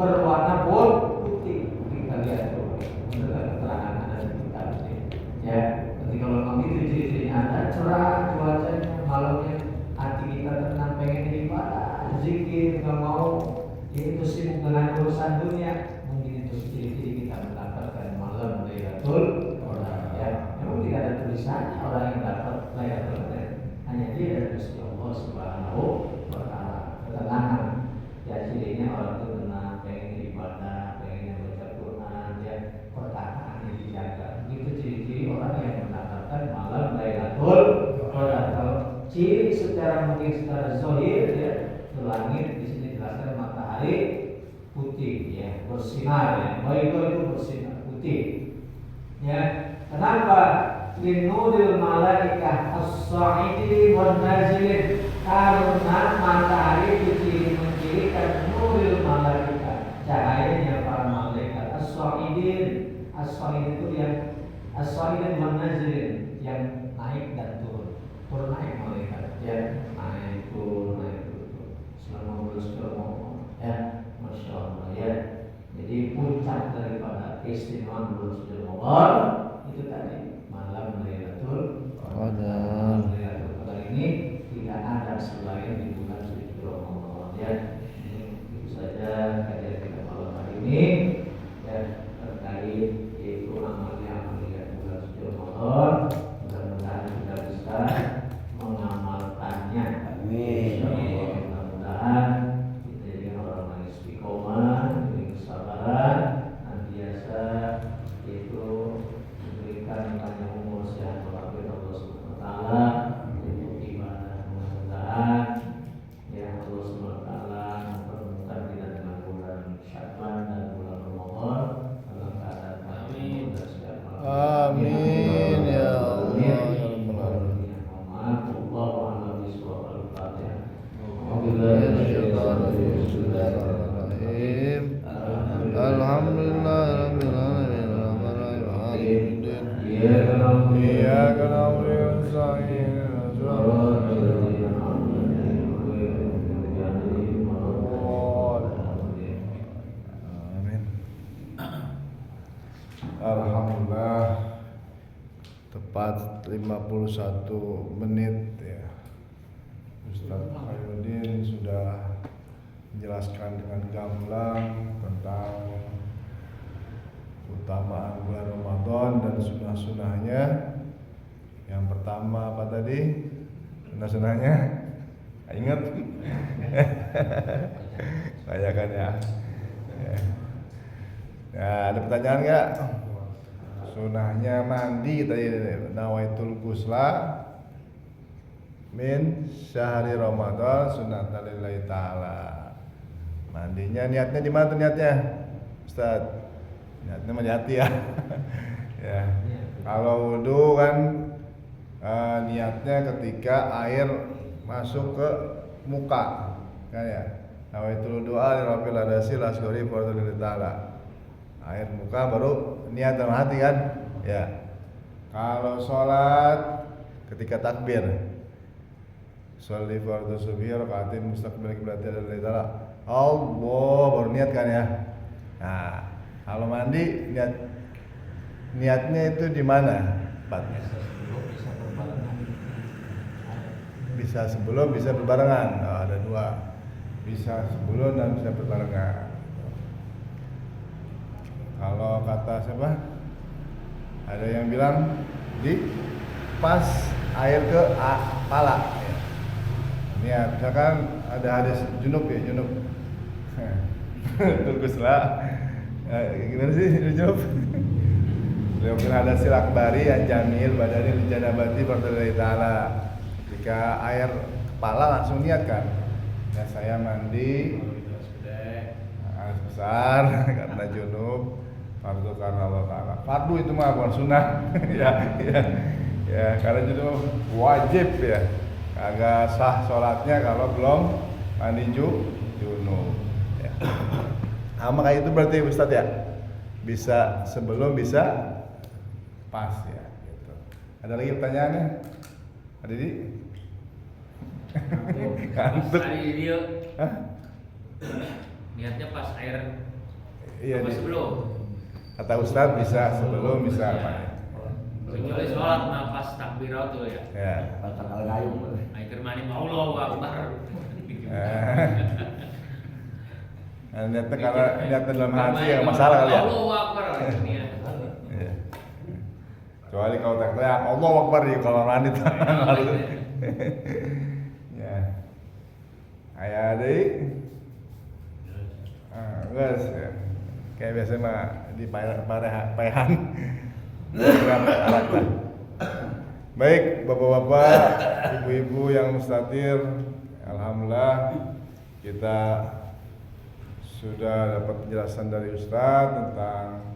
berwarna putih. Kita lihat tuh keterangan ada di kitab ini. Ya, ketika malam itu ciri-cirinya ada cerah cuacanya, malamnya hati kita tenang, pengen ibadah, zikir, nggak mau itu sibuk dengan urusan dunia. Mungkin itu ciri-ciri kita mendapatkan malam Lailatul Qadar. Ya, memang tidak ada tulisannya orang yang dapat Lailatul Qadar, hanya dia dari Gusti Allah Subhanahu wa Ta'ala. Ketenangan, ya, cirinya orang itu tenang, pengen ibadah, pengen baca Quran, ya, perkataannya dijaga. Itu ciri-ciri orang yang mendapatkan malam Lailatul Qadar. Kalau ciri secara mungkin secara zahir, ya, langit di sini jelaskan matahari putih, ya, bersinar, ya, baik itu bersinar putih, ya. Kenapa? Linuril malaikah as-sa'idi wan nazilin, karena matahari itu mencirikan nuril malaikah, cahayanya para malaikat. As-sa'idin itu yang as-sa'idin wan nazilin, yang naik dan turun naik malaikat, ya, naik turun selama bulan, ya, masya Allah, ya. Jadi puncak daripada keistimewaan bulan suci Ramadan itu tadi malam Lailatul Qadar. Lailatul Qadar ini tidak ada selain di bulan suci Ramadan, ya. Itu saja kajian kita malam hari ini, ya, terkait yaitu amal-amal bulan suci Ramadan. Mudah-mudahan kita bisa Amin. Alhamdulillah, tepat 51 menit ya. Ustaz Khairuddin sudah menjelaskan dengan gamblang tentang keutamaan bulan Ramadan dan sunnah-sunnahnya. Yang pertama apa tadi? Sunnah-sunnahnya? Ingat? Kayak kan ya. Ya, ada pertanyaan nggak? Sunnahnya mandi tadi, nawaitul ghusla min syahri Ramadan sunnatan lillahi ta'ala. Mandinya niatnya di mana tuh niatnya? Ustaz. Niatnya mah di hati ya. Ya. Kalau wudu kan niatnya ketika air masuk ke muka. Kan ya. Nawaitul doa li rabbil adasi lasgori fardhu ta'ala. Air muka baru niat dalam hati kan? Ya. Kalau sholat ketika takbir, sholli fardhu subhi rakaatin mustaqbil qiblat lillahi ta'ala. Allah baru niat kan ya. Nah, kalau mandi niatnya itu di mana? Bisa sebelum, bisa berbarengan. Oh, ada dua. Bisa sebelum dan bisa berbarengan. Kalau kata siapa? Ada yang bilang di pas air ke kepala. Ya, misalkan ada hadis junub ya, junub. Tulkuslah. Gimana sih junub? Beliau bilang ada sil akbari an jamil badani janabati fardhu ta'ala. Ketika air kepala langsung niat kan. Ya saya mandi air besar karena junub, fardu karena Allah Ta'ala. Fardu itu mah bukan sunnah. ya, karena junub wajib ya. Agak sah sholatnya kalau belum mandi junub. Ya. Sama kayak itu berarti Ustaz ya. Bisa sebelum, bisa pas ya. Gitu. Ada lagi pertanyaannya? Ada di? Kantuk. Niatnya pas air. Iya, pas sebelum. Kata Ustaz bisa sebelum, bisa apa? Kecuali sholat nah pas takbiratul ya. Ya. Air mani Allahu Akbar. Nah, niatnya karena niatnya dalam hati ya masalah kali ya. Allahu Akbar niat. Iya. Kecuali kalau teriak Allahu Akbar di kalau mandi tuh. Ya. Ayah adik. Guys ya. Kayak biasa mah di parehan. Baik, bapak-bapak, ibu-ibu yang mustatir, alhamdulillah kita sudah dapat penjelasan dari Ustadz tentang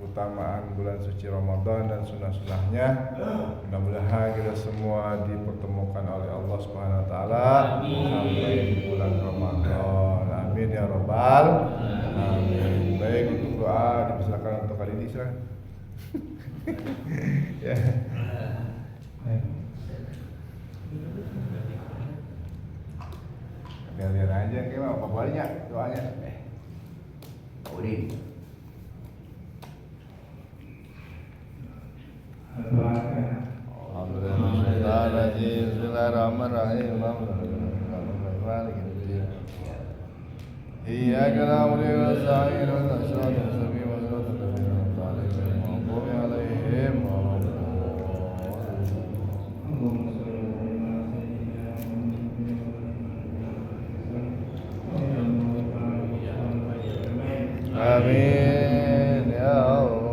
keutamaan bulan suci Ramadan dan sunnah-sunnahnya. Mudah-mudahan kita semua dipertemukan oleh Allah Subhanahu wa taala sampai di bulan Ramadan. Amin ya rabbal alamin. Baik, untuk doa dipersilakan untuk kali ini silakan. Ya. Lihat aja kayak apa bolehnya doanya. Udin. Bismillahirrahmanirrahim. Iyyaka na'budu wa nasta'in ihdinas siratal mustaqim siratal ladzina an'amta 'alaihim ghairil maghdubi 'alaihim waladdallin. Amin ya Allah.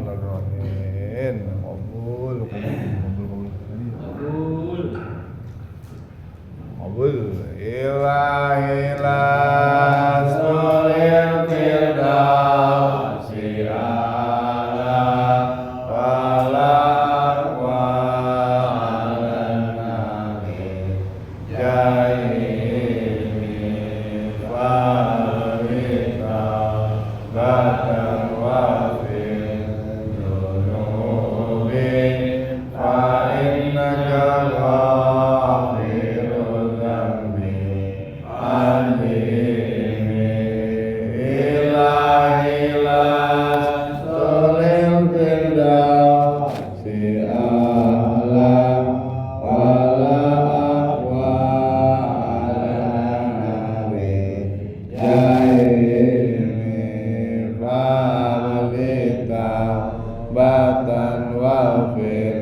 Bismillahirrahmanirrahim. Qabul. Qabul. Ilahilah sulil firdausi ala falak wa ala nabi jaini farita badan wa fil dunubi fa innaka ghafirul dzambi alimi ilahilas sulil firdausi ala wala aqwa ala nabi jaini famalita batan wafir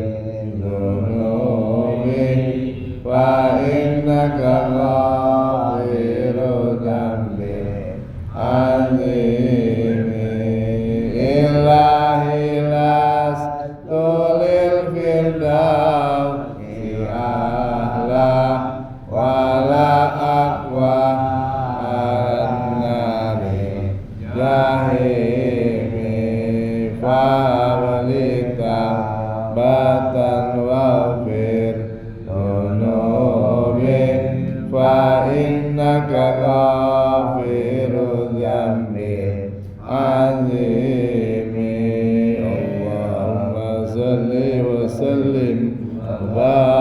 dunubi fa innaka ghafirul dzambi azimi ilahilas tulil firdausi ahla wala aqwa an-nari jahimi famalika batan wafir dunubi fa innaka ghafirul dzambi azimi Allahumma salli wa sallim wa